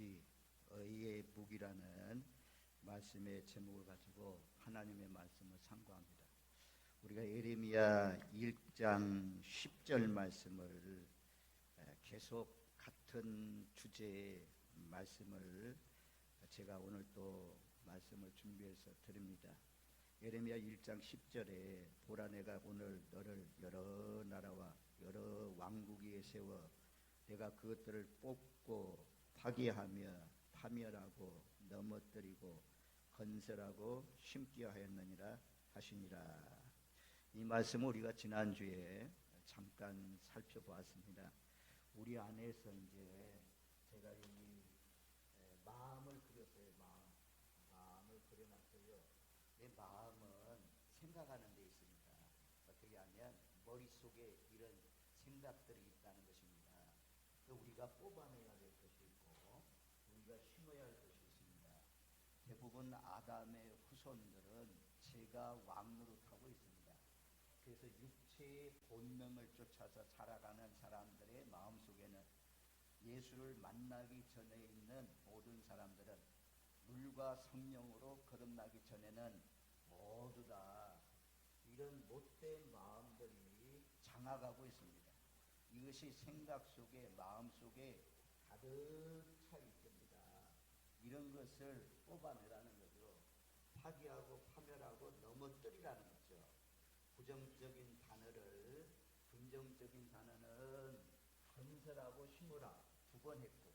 무기, 의의 무기라는 말씀의 제목을 가지고 하나님의 말씀을 상고합니다. 우리가 예레미야 1장 10절 말씀을 계속 같은 주제의 말씀을 제가 오늘 또 말씀을 준비해서 드립니다. 예레미야 1장 10절에 보라 내가 오늘 너를 여러 나라와 여러 왕국 위에 세워 내가 그것들을 뽑고 파괴하며 파멸하고 넘어뜨리고 건설하고 심게 하였느니라 하시니라. 이 말씀을 우리가 지난주에 잠깐 살펴보았습니다. 우리 안에서 이제 제가 이 마음을 그렸어요. 마음을 그려놨어요. 내 마음은 생각하는 데 있습니다. 어떻게 하면 머릿속에 이런 생각들이 있다는 것입니다. 우리가 뽑아내야 될 것이 있고 우리가 심어야 할 것이 있습니다. 대부분 아담의 후손들은 죄가 왕노릇하고 있습니다. 그래서 육체의 본능을 쫓아서 살아가는 사람들의 마음속에는 예수를 만나기 전에 있는 모든 사람들은 물과 성령으로 거듭나기 전에는 모두 다 이런 못된 마음들이 장악하고 있습니다. 이것이 생각 속에 마음 속에 가득 차 있습니다. 이런 것을 뽑아내라는 거죠. 파괴하고 파멸하고 넘어뜨리라는 거죠. 부정적인 단어를 긍정적인 단어는 건설하고 심으라 2번 했고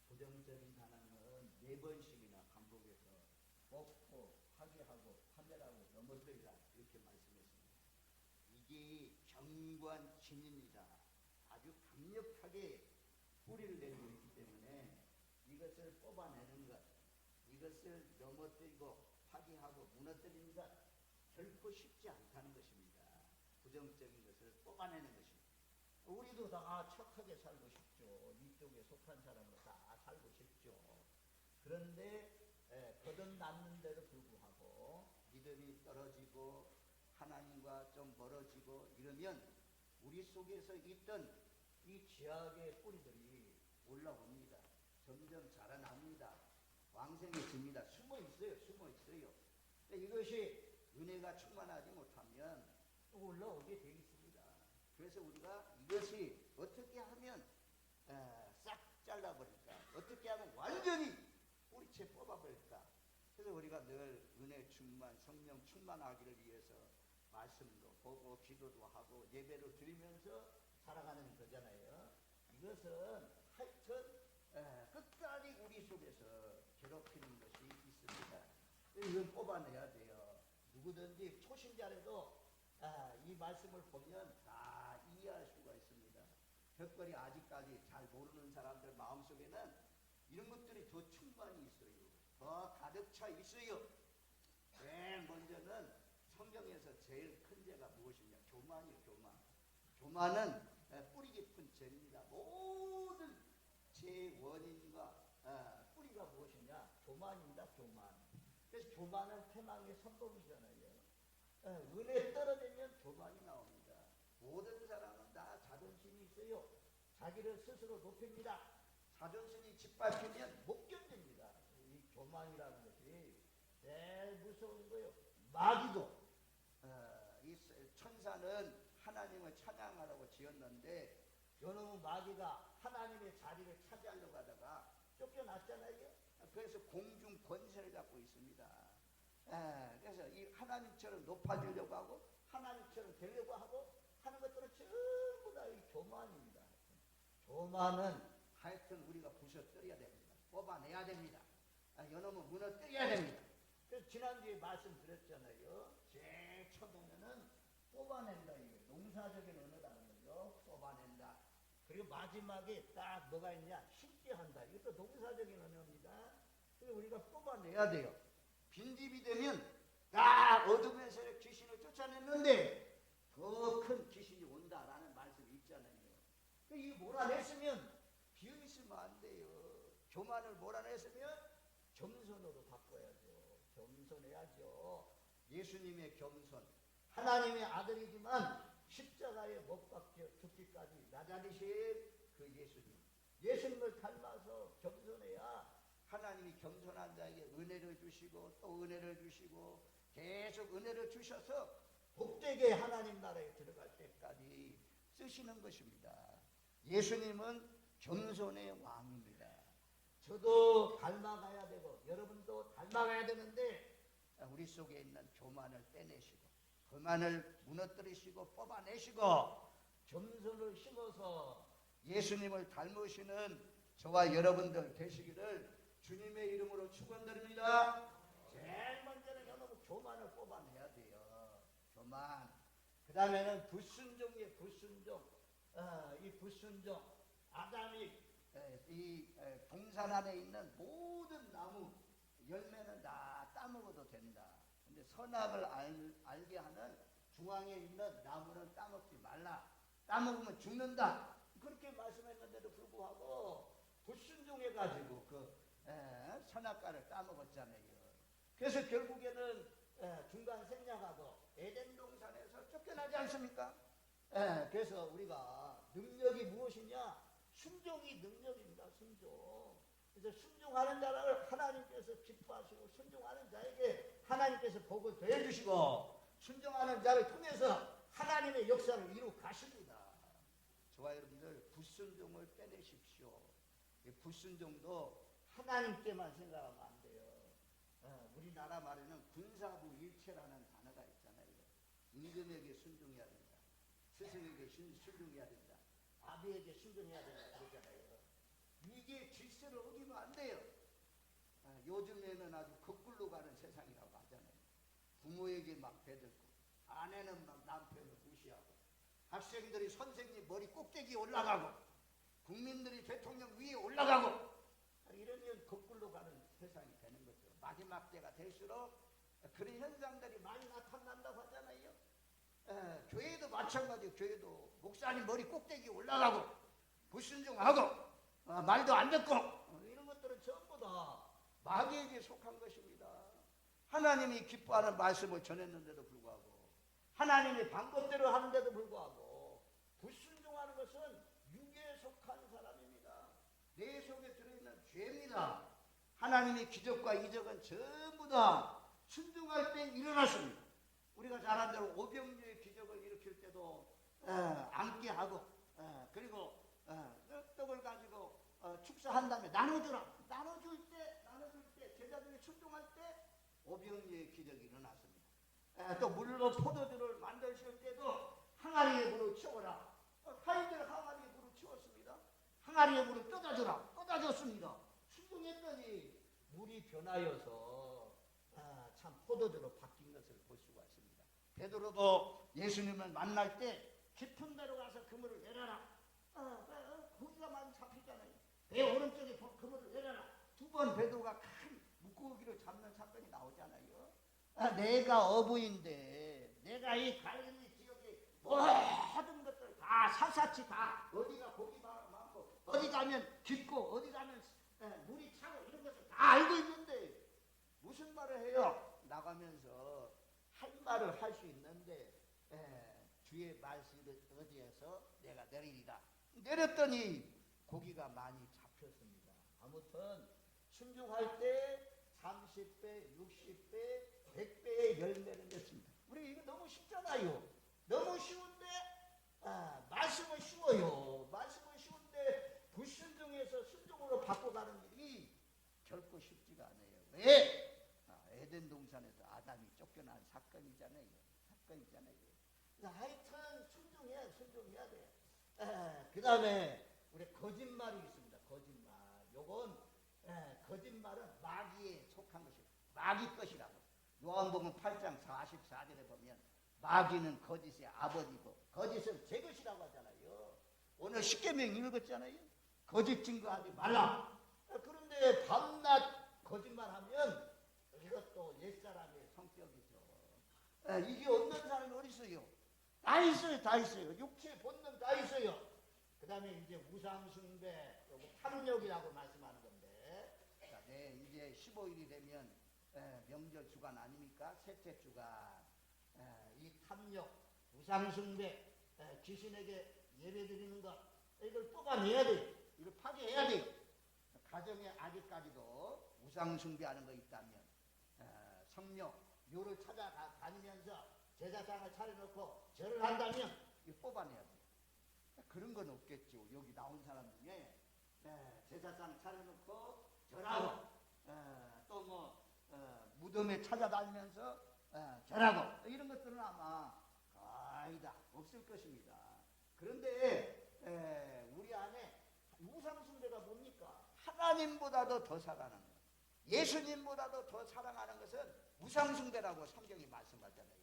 부정적인 단어는 4번씩이나 반복해서 뽑고 파괴하고 파멸하고 넘어뜨리라 이렇게 말씀했습니다. 이게 견고한 진입니다. 아주 강력하게 뿌리를 내리고 있기 때문에 이것을 뽑아내는 것, 이것을 넘어뜨리고 파괴하고 무너뜨리는 것 결코 쉽지 않다는 것입니다. 부정적인 것을 뽑아내는 것입니다. 우리도 다 착하게 살고 싶죠. 이쪽에 속한 사람으로 다 살고 싶죠. 그런데 거듭났는데도 불구하고 믿음이 떨어지고 하나님과 좀 멀어지고 이러면 우리 속에서 있던 이 죄악의 뿌리들이 올라옵니다. 점점 자라납니다. 왕성해집니다. 숨어 있어요. 이것이 은혜가 충만하지 못하면 또 올라오게 되어 있습니다. 그래서 우리가 이것이 어떻게 하면 싹 잘라버릴까? 어떻게 하면 완전히 뿌리채 뽑아버릴까? 그래서 우리가 늘 은혜 충만, 성령 충만하기를 위해서 말씀도 보고 기도도 하고 예배를 드리면서 살아가는 거잖아요. 이것은 하여튼 끝까지 우리 속에서 괴롭히는 것이 있습니다. 이건 뽑아내야 돼요. 누구든지 초신자라도 이 말씀을 보면 다 이해할 수가 있습니다. 벽걸이 아직까지 잘 모르는 사람들 마음속에는 이런 것들이 더 충만히 있어요. 더 가득 차 있어요. 맨 먼저는 성경에서 제일 큰 죄가 무엇이냐? 교만이요, 교만. 교만은 뿌리 깊은 죄입니다. 모든 죄의 원인과 뿌리가 무엇이냐? 교만입니다, 교만. 그래서 교만은 패망의 선봉이잖아요. 은혜 떨어지면 교만이 나옵니다. 모든 사람은 다 자존심이 있어요. 자기를 스스로 높입니다. 자존심이 짓밟히면 못 견딥니다. 이 교만이라는 것이 제일 무서운 거예요. 마귀도 이 천사는 하나님을 찬양하라고 지었는데 요놈의 마귀가 하나님의 자리를 차지하려고 하다가 쫓겨났잖아요. 그래서 공중 권세를 갖고 있습니다. 그래서 이 하나님처럼 높아지려고 하고 하나님처럼 되려고 하고 하는 것들은 전부 다 이 교만입니다. 교만은 하여튼 우리가 부셔뜨려야 됩니다. 뽑아내야 됩니다. 요놈은 무너뜨려야 됩니다. 그래서 지난주에 말씀드렸잖아요. 제일 처음에는 뽑아낸다. 이게 농사적인 언어라는 거죠. 뽑아낸다. 그리고 마지막에 딱 뭐가 있냐? 심게 한다. 이것도 농사적인 언어입니다. 그래서 우리가 뽑아내야 돼요. 빈집이 되면 딱 어둠에서 귀신을 쫓아냈는데 더 큰 귀신이 온다라는 말씀이 있잖아요. 이 몰아냈으면 비어있으면 안 돼요. 교만을 몰아냈으면 겸손으로 바꿔야죠. 겸손해야죠. 예수님의 겸손. 하나님의 아들이지만 십자가에 못 박혀 죽기까지 나자리신 그 예수님. 예수님을 닮아서 겸손해야 하나님이 겸손한 자에게 은혜를 주시고 또 은혜를 주시고 계속 은혜를 주셔서 복되게 하나님 나라에 들어갈 때까지 쓰시는 것입니다. 예수님은 겸손의 왕입니다. 저도 닮아가야 되고 여러분도 닮아가야 되는데 우리 속에 있는 교만을 빼내시고 교만을 무너뜨리시고 뽑아내시고 겸손을 심어서 예수님을 닮으시는 저와 여러분들 되시기를 주님의 이름으로 축원드립니다. 제일 먼저는 여러분 교만을 뽑아내야 돼요. 교만. 그 다음에는 불순종이에요. 불순종. 이 불순종. 아담이 이 동산 안에 있는 모든 나무 열매는 다 따먹어도 된다. 근데 선악을 알게 하는 중앙에 있는 나무는 따먹지 말라. 따먹으면 죽는다. 그렇게 말씀했는데도 불구하고 불순종해가지고 선악과를 따먹었잖아요. 그래서 결국에는 중간 생략하고 에덴 동산에서 쫓겨나지 않습니까? 그래서 우리가 능력이 무엇이냐? 순종이 능력입니다. 순종. 그래서 순종하는 자를 하나님께서 기뻐하시고 순종하는 자에게 하나님께서 복을 더해주시고 순종하는 자를 통해서 하나님의 역사를 이루어 가십니다. 저와 여러분들 불순종을 빼내십시오. 이 불순종도 하나님께만 생각하면 안 돼요. 우리나라 말에는 군사부 일체라는 단어가 있잖아요. 임금에게 순종해야 된다. 스승에게 순종해야 된다. 아비에게 순종해야 된다. 그러잖아요. 이게 질서를 어기면 안 돼요. 요즘에는 아주 거꾸로 가는 세상이라고 하잖아요. 부모에게 막 대들고 아내는 막 남편을 무시하고 학생들이 선생님 머리 꼭대기에 올라가고 국민들이 대통령 위에 올라가고 이러면 거꾸로 가는 세상이 되는 거죠. 마지막 때가 될수록 그런 현상들이 많이 나타난다고 하잖아요. 교회도 마찬가지예요. 교회도 목사님 머리 꼭대기에 올라가고 불순종하고 말도 안 듣고 이런 것들은 전부 다 마귀에게 속한 것입니다. 하나님이 기뻐하는 말씀을 전했는데도 불구하고 하나님의 방법대로 하는데도 불구하고 불순종하는 것은 육에 속한 사람입니다. 내 속에 들어있는 죄입니다. 하나님의 기적과 이적은 전부 다 순종할 때 일어났습니다. 우리가 잘 아는 대로 오병이의 기적을 일으킬 때도 앉게 하고 그리고 떡을 가지고 축사한 다음에 나눠주라. 나눠줄 때 제자들이 순종할 때 오병이의 기적이 일어났습니다. 또 물로 포도주를 만드실 때도 항아리에 물을 채워라. 하인들 항아리에 물을 채웠습니다. 항아리에 물을 떠다줬습니다. 순종했더니 물이 변하여서 참 포도주로 바뀐 것을 볼 수가 있습니다. 베드로도 예수님을 만날 때 깊은 데로 가서 그물을 내려라. 고기가 많이 잡히잖아요. 배 오른쪽에 그물을 내려라. 두 번 베드로가 큰 물고기를 잡는 사건이 나오잖아요. 내가 어부인데 내가 이 갈릴리 지역에 모든 것들 다 샅샅이 다 어디가 고기 많고 어디 가면 깊고 어디 가면 물이 차고 이런 것을 다 알고 있는데 무슨 말을 해요? 나가면서 할 말을 할 수 있는데 주의 말씀을 어디에서 내가 내리리라. 내렸더니 고기가 많이 잡혔습니다. 아무튼 순종할 때 30배, 60배, 100배의 열매를 냈습니다. 우리 이거 너무 쉽잖아요. 너무 쉬운데 말씀은 쉬워요. 말씀은 쉬운데 불순종해서 순종으로 바꿔가는 일이 결코 쉽지가 않아요. 왜? 에덴 동산에서 아담이 쫓겨난 사건이잖아요. 하여튼 순종해야 돼요. 그 다음에 우리 거짓말이 있습니다. 거짓말. 요건 거짓말은 마귀에 속한 것이에요. 마귀 것이라고. 요한복음 8장 44절에 보면 마귀는 거짓의 아버지고 거짓은 제 것이라고 하잖아요. 오늘 십계명 읽었잖아요. 거짓 증거하지 말라. 그런데 밤낮 거짓말하면 이것도 옛사람의 성격이죠. 이게 없는 사람이 어디 있어요? 다 있어요. 육체 본능 다 있어요. 그 다음에 이제 우상숭배, 탐욕이라고 말씀하는 건데, 이제 15일이 되면 명절 주간 아닙니까? 셋째 주간. 이 탐욕, 우상숭배, 귀신에게 예배드리는 것, 이걸 뽑아내야 돼요. 이걸 파괴해야 돼요. 가정에 아직까지도 우상 숭배하는 거 있다면 성묘 묘를 찾아다니면서 제사상을 차려놓고 절을 한다면 이거 뽑아내야 돼요. 그런 건 없겠죠. 여기 나온 사람 중에 제사상 차려놓고 절하고 또 뭐 무덤에 찾아다니면서 절하고 이런 것들은 아마 거의 다 없을 것입니다. 그런데 우리 안에 우상숭배가 뭡니까? 하나님보다도 더 사랑하는 것, 예수님보다도 더 사랑하는 것은 우상숭배라고 성경이 말씀하잖아요.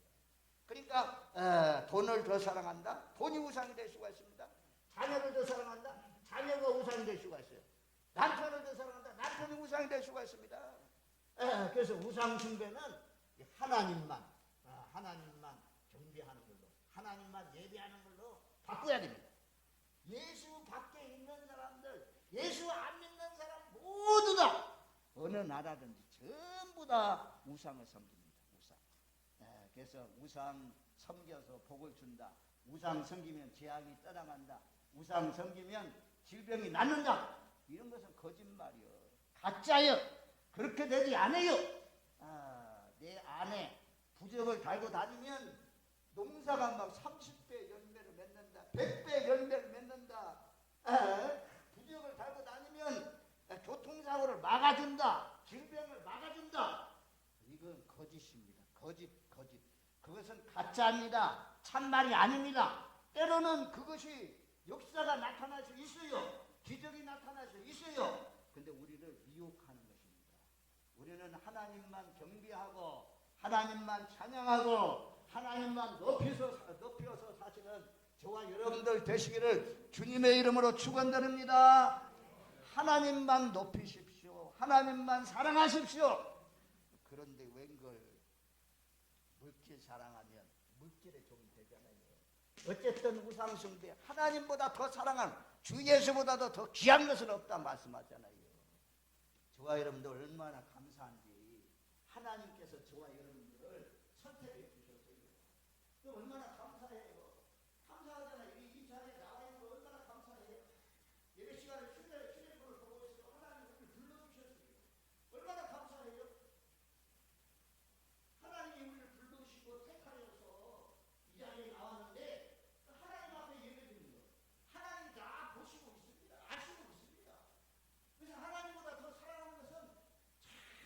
그러니까 돈을 더 사랑한다? 돈이 우상이 될 수가 있습니다. 자녀를 더 사랑한다? 자녀가 우상이 될 수가 있어요. 남편을 더 사랑한다? 남편이 우상이 될 수가 있습니다. 그래서 우상숭배는 하나님만 경배하는 걸로, 하나님만 예배하는 걸로 바꿔야 됩니다. 예수 밖에 있는 사람들, 예수 안 믿는 사람 모두 다 어느 나라든지 전부 다 우상을 섬깁니다. 우상. 그래서 우상 섬겨서 복을 준다. 우상 섬기면 재앙이 떠나간다. 우상 섬기면 질병이 낫는다. 이런 것은 거짓말이요, 가짜요. 그렇게 되지 않아요. 내 안에 부적을 달고 다니면 농사가 막 30배 열매를 맺는다, 100배 열매를 맺는다. 부적을 달고 다니면 교통사고를 막아준다, 질병을 막아준다. 이건 거짓입니다. 거짓. 그것은 가짜입니다. 참말이 아닙니다. 때로는 그것이 역사가 나타날 수 있어요. 기적이 나타날 수 있어요. 근데 우리를 미혹하는 것입니다. 우리는 하나님만 경배하고 하나님만 찬양하고 하나님만 높여서 사시는 저와 여러분들 되시기를 주님의 이름으로 축원드립니다. 하나님만 높이십시오. 하나님만 사랑하십시오. 그런데 웬걸 물질 사랑하면 물질의 종이 되잖아요. 어쨌든 우상숭배, 하나님보다 더 사랑하는 주 예수보다도 더 귀한 것은 없다 말씀하잖아요. 저와 여러분들 얼마나 감사한지 하나님께서 저와 여러분들을 선택해 주셨어요. 또 얼마나 감사해요. 감사하잖아요. 이 자리에 나와 있는 거 얼마나 감사해요. 예배 시간에 휴대폰을 보고 있어도 하나님 우리를 불러주셨어요. 얼마나 감사해요. 하나님이 우리를 불러주시고 택하여서 이 자리에 나왔는데 하나님 앞에 예배드리는 거, 하나님이 다 보시고 있습니다. 아시고 있습니다. 그래서 하나님보다 더 사랑하는 것은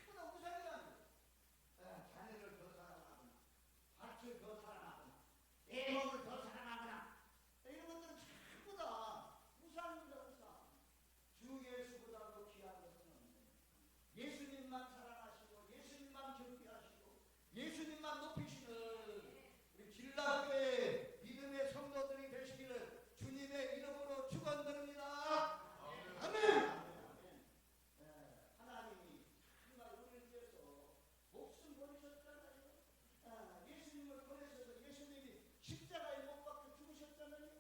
전부 다 우상이 아니에요. 자녀를 더 사랑하거나, 밭을 더 사랑하거나, 내 몸을 더 사랑하거나, 이런 것들은 전부 다 우상입니다. 우상. 주 예수보다도 귀한 것은 없네요. 예수님만 사랑하시고, 예수님만 경배하시고, 예수님만 높이시는 우리 길라교회 믿음의 성도들이 되시기를 주님의 이름으로 축원드립니다. 아멘. 하나님이 정말 우리를 위해서 목숨 버리셨잖아요. 예수님을 보내셔서 예수님이 십자가에 못 박혀 죽으셨잖아요.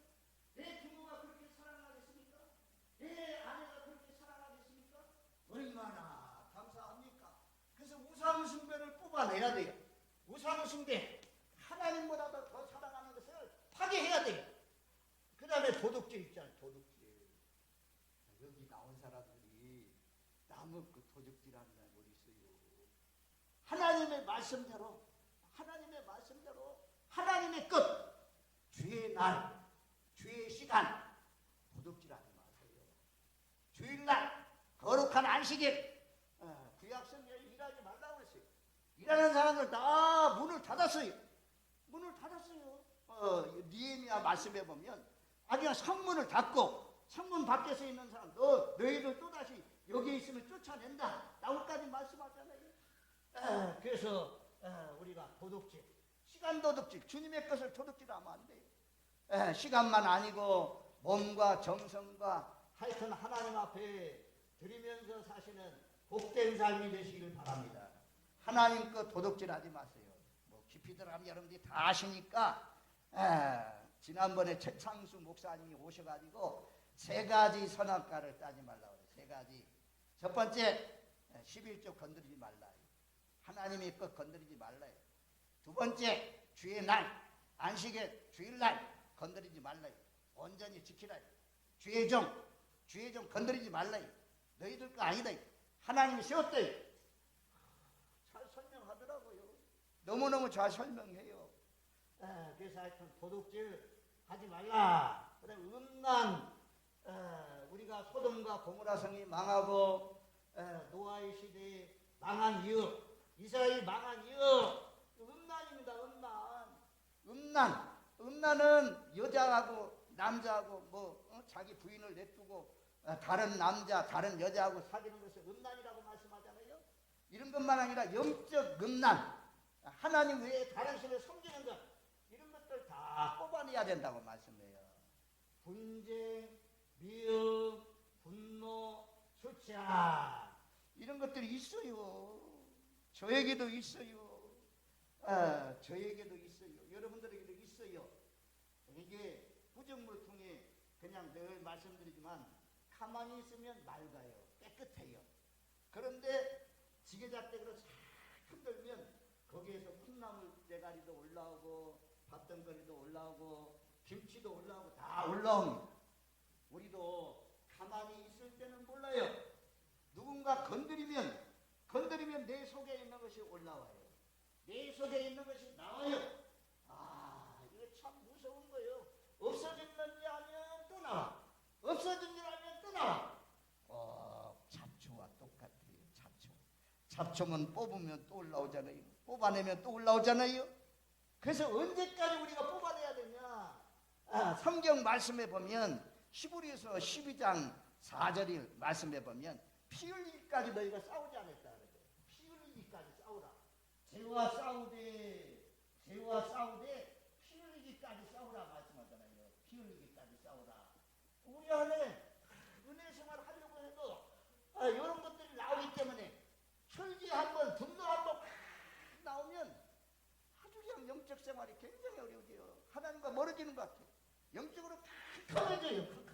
내 부모가 그렇게 사랑하겠습니까? 내 아내가 그렇게 사랑하겠습니까? 얼마나 감사합니까? 그래서 우상숭배를 뽑아내야 돼요. 우상숭배, 하나님보다도 더 사랑하는 것을 파괴해야 돼요. 그 다음에 도둑질 있잖아요. 도둑질. 여기 나온 사람들이 남의 그 도둑질하는 사람이 있어요. 하나님의 말씀대로 하나님의 끝, 주의 날, 주의 시간 도둑질하지 마세요. 주일날 거룩한 안식일, 구약성경에 일하지 말라고 했어요. 일하는 사람들 다 문을 닫았어요. 니에미야 말씀해 보면 아니야, 성문을 닫고 성문 밖에서 있는 사람 너희들 또다시 여기 있으면 쫓아낸다 라고까지 말씀하잖아요. 그래서 우리가 도둑질, 시간 도둑질, 주님의 것을 도둑질하면 안 돼요. 시간만 아니고 몸과 정성과 하여튼 하나님 앞에 드리면서 사시는 복된 삶이 되시길 바랍니다. 하나님 것 도둑질하지 마세요. 뭐 깊이 들어가면 여러분들이 다 아시니까 지난번에 최창수 목사님이 오셔가지고 3가지 선악과를 따지 말라고 그래요. 3가지. 첫 번째, 11조 건드리지 말라. 하나님의 것 건드리지 말라. 두 번째, 주의 날, 안식일, 주일날 건드리지 말라. 온전히 지키라. 주의 종 건드리지 말라. 너희들 거 아니다. 하나님이 세웠다. 너무너무 잘 설명해요. 그래서 하여튼 도둑질 하지 말라. 그다음에 음란, 우리가 소돔과 고모라 성이 망하고 노아의 시대에 망한 이유, 이스라엘 망한 이유, 음란입니다. 음란은 여자하고 남자하고 자기 부인을 냅두고 다른 남자, 다른 여자하고 사귀는 것을 음란이라고 말씀하잖아요. 이런 것만 아니라 영적 음란, 하나님 외에 다른 신을 섬기는 것, 이런 것들 다 뽑아내야 된다고 말씀해요. 분쟁, 미움, 분노, 술 취함, 이런 것들이 있어요. 저에게도 있어요. 저에게도 있어요. 여러분들에게도 있어요. 이게 부정물 통해 그냥 늘 말씀드리지만 가만히 있으면 맑아요. 깨끗해요. 그런데 지게잡대기로 싹 흔들면 거기에서 콩나물 대가리도 올라오고 밥덩어리도 올라오고 김치도 올라오고 다 올라옵니다. 우리도 가만히 있을 때는 몰라요. 누군가 건드리면 내 속에 있는 것이 올라와요. 내 속에 있는 것이 나와요. 이거 참 무서운 거예요. 없어졌는지 하면 또 나와. 없어진 줄 알면 또 나와. 잡초와 똑같아요. 잡초는 뽑으면 또 올라오잖아요. 뽑아내면 또 올라오잖아요. 그래서 언제까지 우리가 뽑아내야 되냐? 성경 말씀에 보면 히브리서 12장 4절이 말씀에 보면 피 흘리기까지 너희가 싸우지 않았다 그러죠. 피 흘리기까지 싸우라. 죄와 싸우되 피 흘리기까지 싸우라 말씀하잖아요. 피 흘리기까지 싸우라. 우리 안에 은혜 생활 하려고 해도 이런 것들이 나오기 때문에 철기 한번 분노 한번 나오면 아주 그냥 영적 생활이 굉장히 어려워져요. 하나님과 멀어지는 것 같아요. 영적으로 캄캄해져요.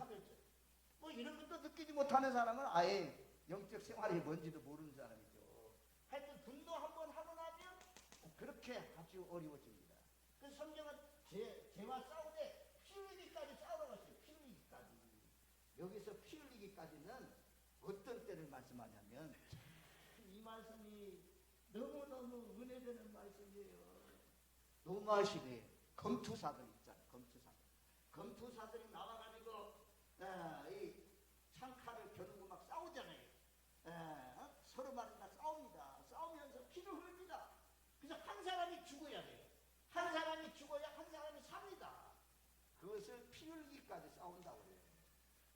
이런 것도 느끼지 못하는 사람은 아예 영적 생활이 뭔지도 모르는 사람이죠. 하여튼 분노 한번 하고 나면 그렇게 아주 어려워집니다. 그래서 성경은 죄와 싸우되 피 흘리기까지 싸우라고 했어요. 피 흘리기까지. 여기서 피 흘리기까지는 어떤 때를 말씀하냐면 이 말씀이 너무너무 은혜되는 말씀이에요. 노마 시대에 검투사들 있잖아요. 검투사들이 나와가지고 이 창칼을 겨누고 막 싸우잖아요. 서로 말이나 싸웁니다. 싸우면서 피를 흘립니다. 그래서 한 사람이 죽어야 돼요. 한 사람이 죽어야 한 사람이 삽니다. 그것을 피 흘리기까지 싸운다고 해요.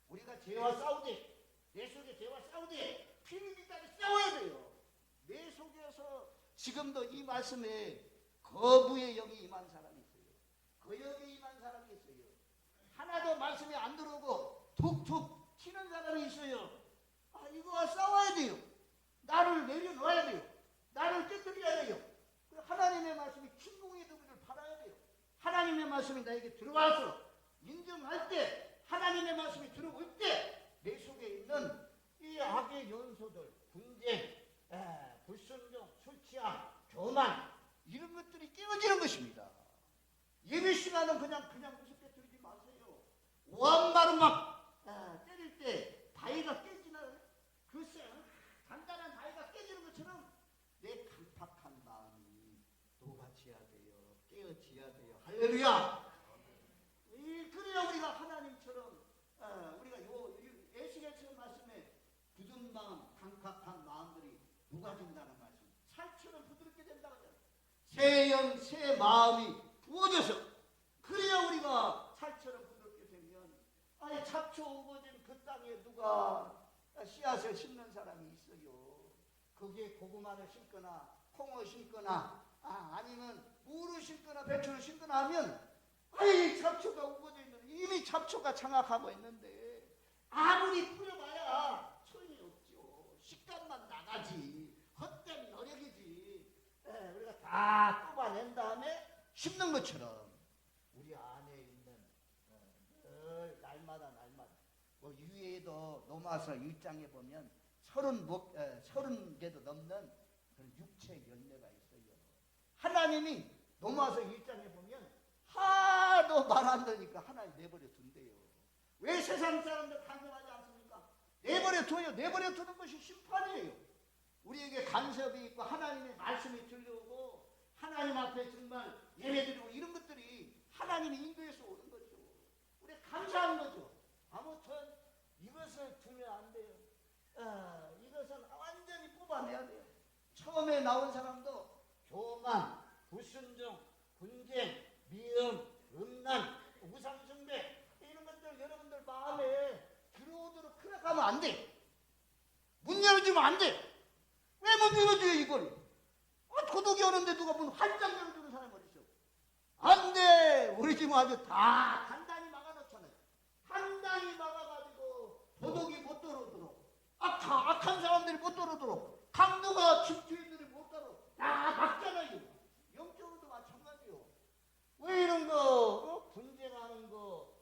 우리가 죄와 싸우되, 내 속에 죄와 싸우되 피 흘리기까지 싸워야 돼요. 내 속에서 지금도 이 말씀에 거부의 영이 임한 사람이 있어요. 거역이 임한 사람이 있어요. 하나도 말씀이 안 들어오고 툭툭 튀는 사람이 있어요. 이거와 싸워야 돼요. 나를 내려놓아야 돼요. 나를 깨뜨려야 돼요. 하나님의 말씀이 춘궁이 되기를 바라야 돼요. 하나님의 말씀이 나에게 들어와서 인정할 때, 하나님의 말씀이 들어올 때 내 속에 있는 이 악의 연소들, 분쟁, 불순종, 술 취함, 교만, 이런 것들이 깨어지는 것입니다. 예배 시간은 그냥 무섭게 들지 마세요. 오한마로 막 때릴 때 바위가 깨지나, 글쎄 단단한 바위가 깨지는 것처럼 내 강팍한 마음이 녹아져야 돼요. 깨어져야 돼요. 할렐루야. 그래야 우리가 하나님처럼 우리가 에스겔처럼 말씀에 굳은 마음, 강팍한 마음들이 녹아진다는 말씀. 살처럼 부드럽게 된다고 하잖아요. 새 영, 새 마음이 부어져서 그래야 우리가 살처럼 부드럽게 되면 잡초 우거진 그 땅에 누가 씨앗을 심는 사람이 있어요. 거기에 고구마를 심거나 콩을 심거나 아니면 무를 심거나 배추를 심거나 하면 잡초가 우거져 있는데 이미 잡초가 장악하고 있는데 아무리 뿌려봐야 소용이 없죠. 식감만 나가지. 헛된 노력이지. 우리가 다 뽑아낸 다음에 심는 것처럼 우리 안에 있는 늘 날마다 유에도 로마서 1장에 보면 30개도 넘는 그런 육체 열매가 있어요. 하나님이 로마서 1장에 보면 하도 말 안 들으니까 하나님 내버려 둔대요. 왜 세상 사람들 간섭하지 않습니까? 내버려 둬요. 내버려 두는 것이 심판이에요. 우리에게 간섭이 있고 하나님의 말씀이 들려오고 하나님 앞에 정말 예배드리고 이런 것들이 하나님의 인도에서 오는 거죠. 우리 감사하는 거죠. 아무튼 이것을 두면 안 돼요. 이것은 완전히 뽑아내야 돼요. 처음에 나온 사람도 교만, 불순종, 분쟁, 미움, 음란, 우상숭배 이런 것들 여러분들 마음에 들어오도록 그래가면 안 돼. 문 열어주면 안 돼. 왜 문 열어줘요 이걸? 도둑이 오는데 누가 문 활짝 열어주는 사람이 어딨어? 안 돼. 우리 지금 아주 다 단단히 막아놓잖아요. 단단히 막아가지고 도둑이 못 들어오도록, 악한 사람들이 못 들어오도록, 강도가 집주인들이 못 들어오도록 다 막잖아요. 영적으로도 마찬가지요. 왜 이런 거, 분쟁하는 거,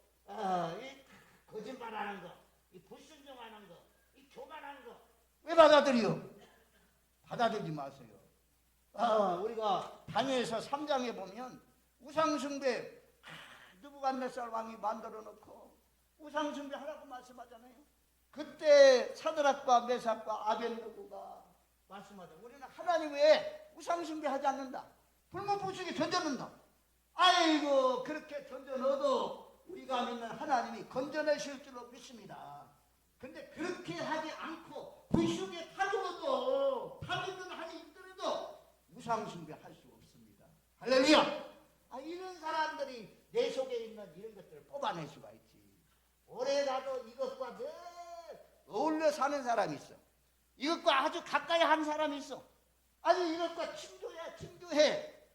이 거짓말하는 거, 이 불순종하는 거, 이 교만하는 거, 왜 받아들여? 받아들이지 마세요. 우리가 다니엘서 3장에 보면 우상숭배 느부갓네살 왕이 만들어 놓고 우상숭배 하라고 말씀하잖아요. 그때 사드락과 메삭과 아벤느고가 말씀하죠. 우리는 하나님 외에 우상숭배 하지 않는다. 불문불식에 던져놓는다. 아이고 그렇게 던져넣어도 우리가 믿는 하나님이 건져내실 줄로 믿습니다. 근데 그렇게 하지 않고 불식에 타들어도 타들든 한이 있더라도 우상숭배 할 수 없습니다. 할렐루야. 이런 사람들이 내 속에 있는 이런 것들을 뽑아낼 수가 있지. 오래가도 이것과 늘 어울려 사는 사람이 있어. 이것과 아주 가까이 한 사람이 있어. 아주 이것과 친교해.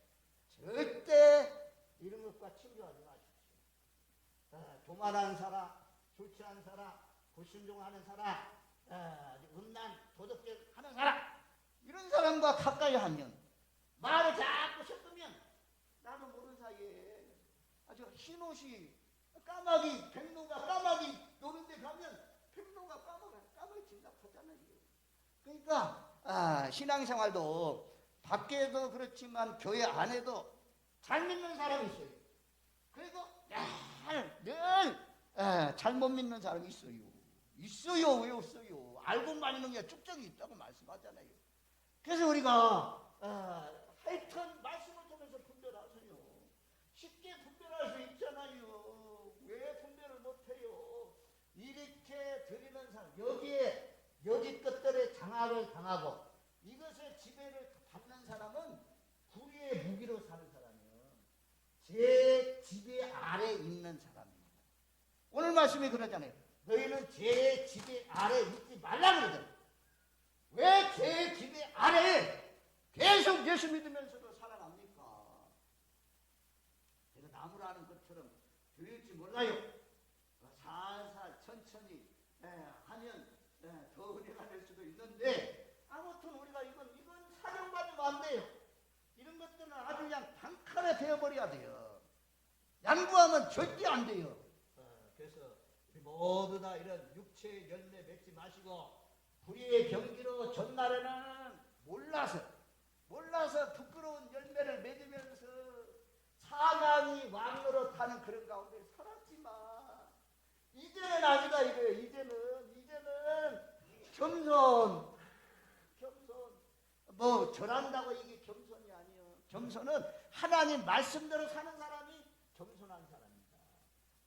절대 이런 것과 친교하지 마십시오. 교만하는 사람, 술 취한 사람, 불순종하는 사람, 음란, 도덕질 하는 사람, 이런 사람과 가까이 하면 말을 자꾸 섞으면 나도 모르는 사이에 아주 흰옷이 까마귀, 백로가 까마귀 노는데 가면 백로가 까마귀 진답하잖아요. 그러니까 신앙생활도 밖에도 그렇지만 교회 안에도 잘 믿는 사람이 있어요. 그리고 늘 잘못 믿는 사람이 있어요. 왜 없어요? 알고만 있는 게 쭉쭉 있다고 말씀하잖아요. 그래서 우리가 하여튼 말씀을 통해서 분별하세요. 쉽게 분별할 수 있잖아요. 왜 분별을 못해요? 이렇게 드리는 사람, 여기 것들의 장악을 당하고 이것의 지배를 받는 사람은 불의의 무기로 사는 사람이에요. 제 지배 아래 있는 사람입니다. 오늘 말씀이 그러잖아요. 너희는 제 지배 아래 있지 말라 그러잖아요. 왜 제 지배 아래 계속 예수 믿으면서도 살아갑니까? 제가 나무라는 것처럼 들릴지 몰라요. 살살 천천히 하면 더 은혜가 될 수도 있는데 아무튼 우리가 이건 사정받으면 안 돼요. 이런 것들은 아주 그냥 단칼에 되어버려야 돼요. 양보하면 절대 안 돼요. 그래서 모두 다 이런 육체의 열매 맺지 마시고 불의의 병기로 전날에는 몰라서 부끄러운 열매를 맺으면서 사망이 왕으로 타는 그런 가운데 살았지만 이제는 아니다 이거예요. 이제는 겸손 뭐 절한다고 이게 겸손이 아니에요. 겸손은 하나님 말씀대로 사는 사람이 겸손한 사람입니다.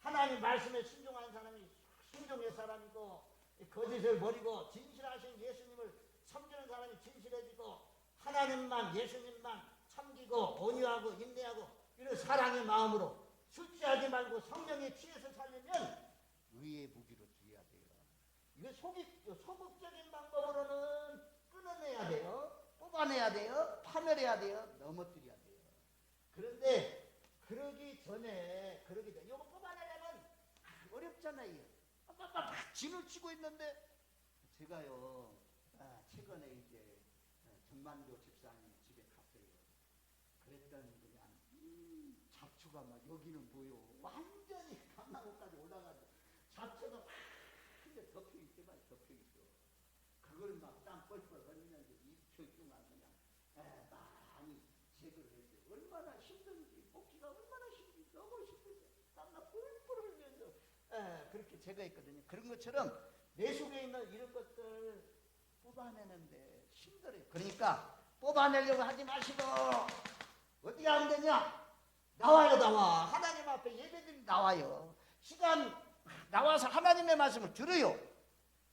하나님 말씀에 순종한 사람이 순종의 사람이고 거짓을 버리고 진실하신 예수님을 섬기는 사람이 진실해지고 하나님만 예수님만 섬기고 온유하고 인내하고 이런 사랑의 마음으로 술 취하지 말고 성령에 취해서 살려면 의의 무기로 드려야 돼요. 이거 소극적인 방법으로는 끊어내야 돼요. 뽑아내야 돼요. 파멸해야 돼요. 넘어뜨려야 돼요. 그런데 그러기 전에 이거 뽑아내려면 어렵잖아요. 막 진을 치고 있는데 제가요 최근에 이제 정만교 집사님 집에 갔어요. 그랬더니 그냥 잡초가 막 여기는 뭐요 완전히 감나무까지 올라가서 잡초가 막 근데 덮여있지만 덮여있어. 그걸 막 땀 뻘뻘 흘리면서 2초 동안 그냥 많이 제거를 했어요. 얼마나 힘든지 뽑기가 얼마나 힘든지 너무 힘들어요. 땀나 뻘뻘 흘리면서 그렇게 제거했거든요. 그런 것처럼 내 속에 있는 이런 것들 뽑아내는데 힘들어요. 그러니까 뽑아내려고 하지 마시고 어떻게 하면 되냐? 나와요, 나와. 하나님 앞에 예배드리면 나와요. 시간 나와서 하나님의 말씀을 들어요.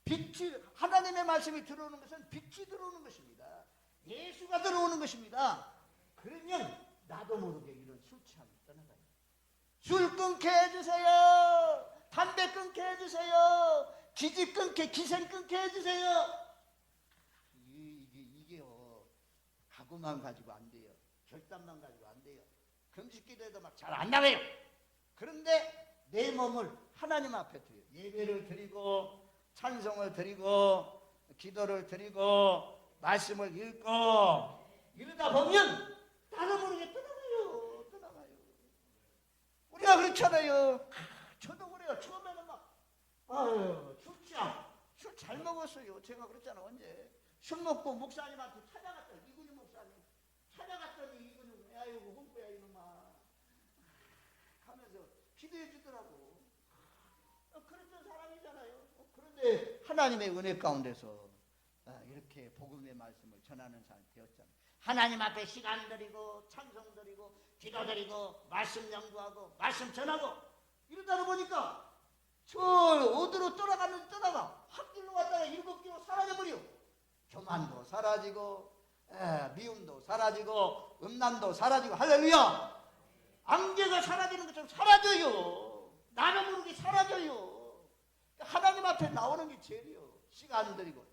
빛이, 하나님의 말씀이 들어오는 것은 빛이 들어오는 것입니다. 예수가 들어오는 것입니다. 그러면 나도 모르게 이런 술 취함이 떠나가요. 술 끊게 해주세요. 담배 끊게 해주세요. 기집 끊게, 기생 끊게 해주세요. 이게요, 각오만 가지고 안 돼요. 결단만 가지고 안 돼요. 금식기도해도 막 잘 안 나가요. 그런데 내 몸을 하나님 앞에 드려요. 예배를 드리고 찬송을 드리고 기도를 드리고 말씀을 읽고 이러다 보면 나도 모르게 떠나가요. 우리가 그렇잖아요. 저도 그래요. 처음에는 막 술 취함, 술 잘 먹었어요. 제가 그랬잖아. 언제 술 먹고 목사님한테 찾아갔더니, 이근희 목사님 찾아갔더니, 이근희 아이고 홍보야 이놈아 하면서 기도해 주더라고. 그랬던 사람이잖아요. 그런데 하나님의 은혜 가운데서 이렇게 복음의 말씀을 전하는 사람이 되었잖아요. 하나님 앞에 시간 드리고 찬송 드리고 기도 드리고 말씀 연구하고 말씀 전하고 이러다 보니까 저 어디로 떠나가면 떠나가. 한 길로 갔다가 7길로 사라져버려. 교만도 사라지고 미움도 사라지고 음란도 사라지고 할렐루야. 안개가 사라지는 것처럼 사라져요. 나는 모르게 사라져요. 하나님 앞에 나오는 게 제일이요. 시간 들이고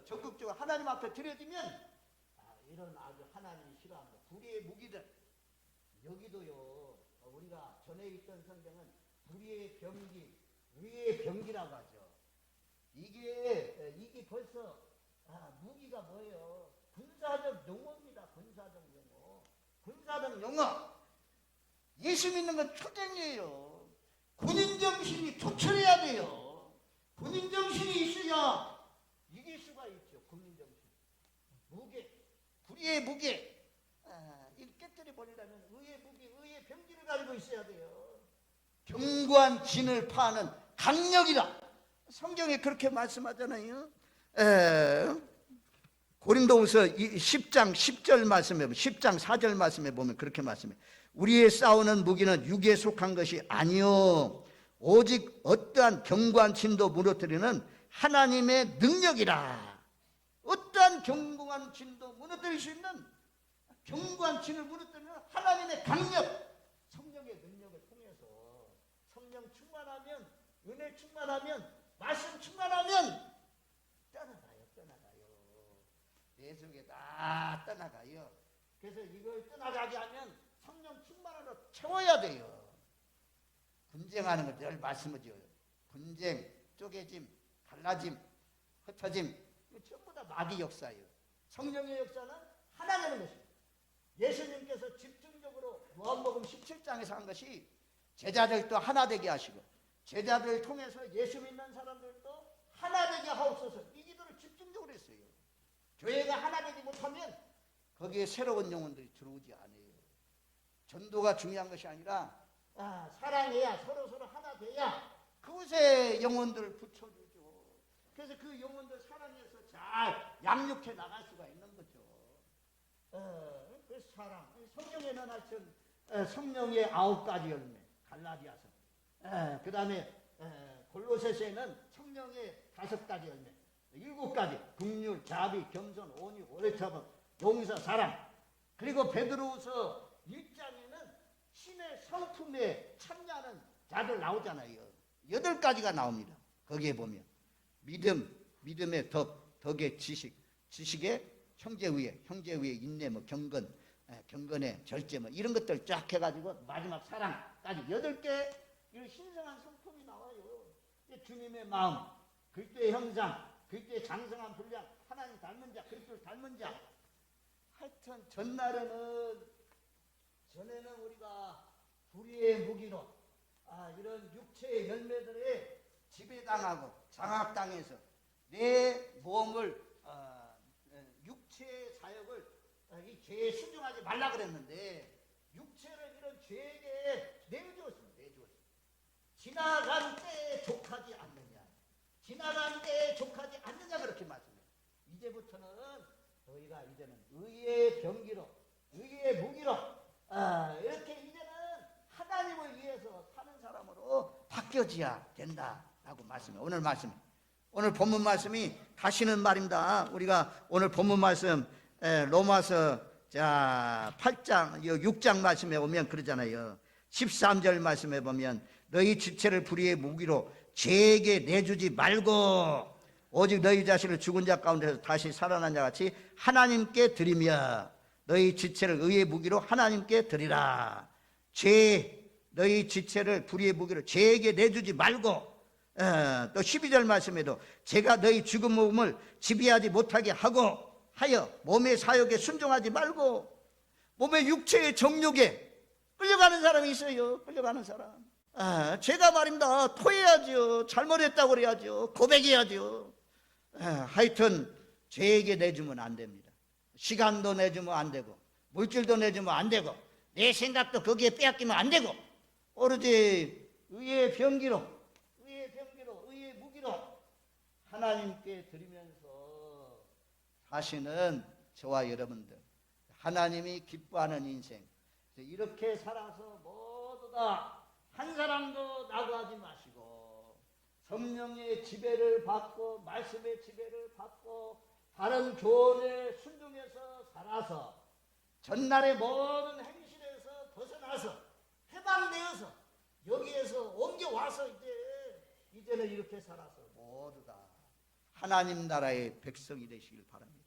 적극적으로 하나님 앞에 들여지면 이런 아주 하나님이 싫어하는 불의의 무기들. 여기도요, 우리가 전에 있던 성경은 불의의 병기, 의의 병기라고 하죠. 이게 벌써 무기가 뭐예요? 군사적 용어입니다. 군사적 용어. 군사적 용어. 예수 믿는 건 초전이에요. 군인 정신이 투철해야 돼요. 군인 정신이 있어야 이길 수가 있죠. 군인 정신. 무게, 불의의 무게. 이 깨뜨려 버리려면 의의 무게, 의의 병기를 가지고 있어야 돼요. 견고한 진을 파는 강력이다. 성경에 그렇게 말씀하잖아요. 고린도후서 10장 10절 말씀에 보면, 10장 4절 말씀에 보면 그렇게 말씀해. 우리의 싸우는 무기는 육에 속한 것이 아니요 오직 어떠한 견고한 진도 무너뜨리는 하나님의 능력이라. 어떠한 견고한 진도 무너뜨릴 수 있는, 견고한 진을 무너뜨리는 하나님의 강력, 성령의 능력을 통해서 성령 충만하면, 은혜 충만하면, 말씀 충만하면 떠나가요. 내 속에 다 떠나가요. 그래서 이걸 떠나가게 하면 성령 충만으로 채워야 돼요. 분쟁하는 걸 늘 말씀하죠. 분쟁, 쪼개짐, 갈라짐, 흩어짐, 이거 전부 다 마귀 역사예요. 성령의 역사는 하나 되는 것입니다. 예수님께서 집중적으로 요한복음 17장에서 한 것이 제자들도 하나 되게 하시고 제자들을 통해서 예수 믿는 사람들도 하나 되게 하옵소서, 이 기도를 집중적으로 했어요. 교회가 하나 되지 못하면 거기에 새로운 영혼들이 들어오지 않아요. 전도가 중요한 것이 아니라 사랑해야, 서로 하나 돼야 그곳에 영혼들을 붙여주죠. 그래서 그 영혼들 사랑해서 잘 양육해 나갈 수가 있는 거죠. 그래서 사랑, 성령에는 하여튼 성령의 9가지 열매, 갈라디아서. 그 다음에 골로새서에는 성령의 5가지 열매, 7가지, 긍휼, 자비, 겸손, 온유, 오래 참음, 용서, 사랑. 그리고 베드로후서 1장에는 신의 성품에 참여하는 자들 나오잖아요. 8가지가 나옵니다. 거기에 보면 믿음의 덕의 지식, 지식의 형제의회, 형제의회 인내, 경건, 경건의 절제, 이런 것들 쫙 해가지고 마지막 사랑까지 8개 이런 신성한 성품이 나와요. 주님의 마음, 그리스도의 형상, 그리스도의 장성한 분량, 하나님 닮은 자, 그리스도를 닮은 자. 하여튼 전에는 우리가 불의의 무기로 이런 육체의 열매들에 지배당하고 장악당해서 내 몸을 육체의 사역을 이 죄에 순종하지 말라 그랬는데 육체를 이런 죄에게 내주었습니다. 지나간 때에 족하지 않느냐, 지나간 때에 족하지 않느냐 그렇게 말씀해요. 이제부터는 너희가 이제는 의의 병기로, 의의 우리의 무기로 이렇게 이제는 하나님을 위해서 사는 사람으로 바뀌어져야 된다라고 말씀해요. 오늘 말씀, 오늘 본문 말씀이 다시는 말입니다. 우리가 오늘 본문 말씀 로마서 8장 6장 말씀에 보면 그러잖아요. 13절 말씀에 보면 너희 지체를 불의의 무기로 죄에게 내주지 말고 오직 너희 자신을 죽은 자 가운데서 다시 살아난 자 같이 하나님께 드리며 너희 지체를 의의 무기로 하나님께 드리라. 너희 지체를 불의의 무기로 죄에게 내주지 말고 또 12절 말씀에도 제가 너희 죽은 몸을 지배하지 못하게 하여 몸의 사욕에 순종하지 말고 몸의 육체의 정욕에 끌려가는 사람이 있어요. 끌려가는 사람. 제가 말입니다. 토해야죠. 잘못했다고 그래야죠. 고백해야죠. 하여튼 죄에게 내주면 안 됩니다. 시간도 내주면 안 되고 물질도 내주면 안 되고 내 생각도 거기에 빼앗기면 안 되고 오로지 의의 병기로 의의 무기로 하나님께 드리면서 사시는 저와 여러분들 하나님이 기뻐하는 인생 이렇게 살아서 모두 다 한 사람도 나고하지 마시고 성령의 지배를 받고 말씀의 지배를 받고 다른 교훈에 순종해서 살아서 전날의 모든 행실에서 벗어나서 해방되어서 여기에서 옮겨와서 이제는 이렇게 살아서 모두 다 하나님 나라의 백성이 되시길 바랍니다.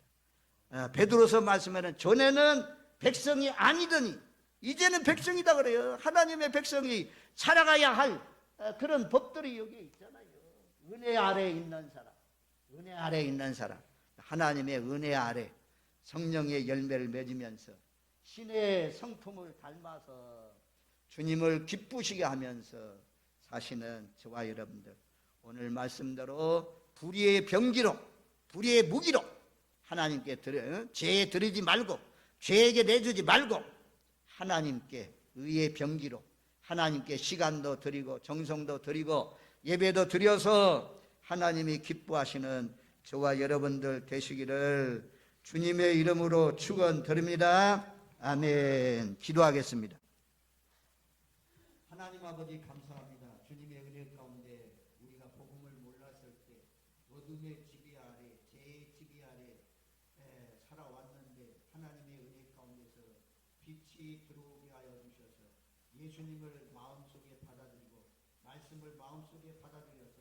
베드로서 말씀에는 전에는 백성이 아니더니 이제는 백성이다 그래요. 하나님의 백성이 살아가야 할 그런 법들이 여기에 있잖아요. 은혜 아래에 있는 사람, 은혜 아래에 있는 사람, 하나님의 은혜 아래 성령의 열매를 맺으면서 신의 성품을 닮아서 주님을 기쁘시게 하면서 사시는 저와 여러분들 오늘 말씀대로 불의의 병기로 불의의 무기로 하나님께 죄에 드리지 말고 죄에게 내주지 말고 하나님께 의의 병기로 하나님께 시간도 드리고 정성도 드리고 예배도 드려서 하나님이 기뻐하시는 저와 여러분들 되시기를 주님의 이름으로 축원드립니다. 아멘. 기도하겠습니다. 하나님 아버지 감사합니다. 주님의 은혜 가운데 우리가 복음을 몰랐을 때 어둠의 지배 아래 죄의 지배 아래 살아왔는데 하나님의 은혜 가운데서 빛이 들어오게 하여 주셔서 예수님을 마음속에 받아들이고 말씀을 마음속에 받아들여서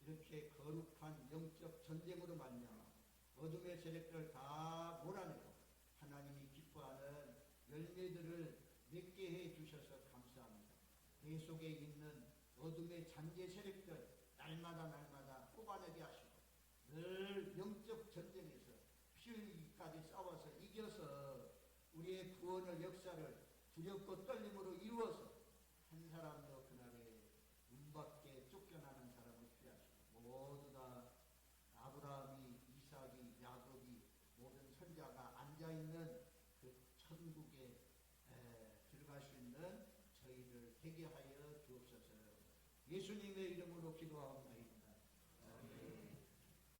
이렇게 거룩한 영적 전쟁으로 말미암아 어둠의 세력들을 다 몰아내고 하나님이 기뻐하는 열매들을 맺게 해 주셔서 감사합니다. 내 속에 있는 어둠의 잔재 세력들 날마다 뽑아내게 하시고 늘 영적 전쟁에서 피 흘리기까지 싸워서 이겨서 우리의 구원의 역사를 두렵고 떨림으로 이루어서 한 사람도 그날에 문 밖에 쫓겨나는 사람을 피하시고 모두 다 아브라함이 이삭이 야곱이 모든 선자가 앉아있는 그 천국에 들어갈 수 있는 저희를 되게 하여 주옵소서. 예수님의 이름으로 기도합니다.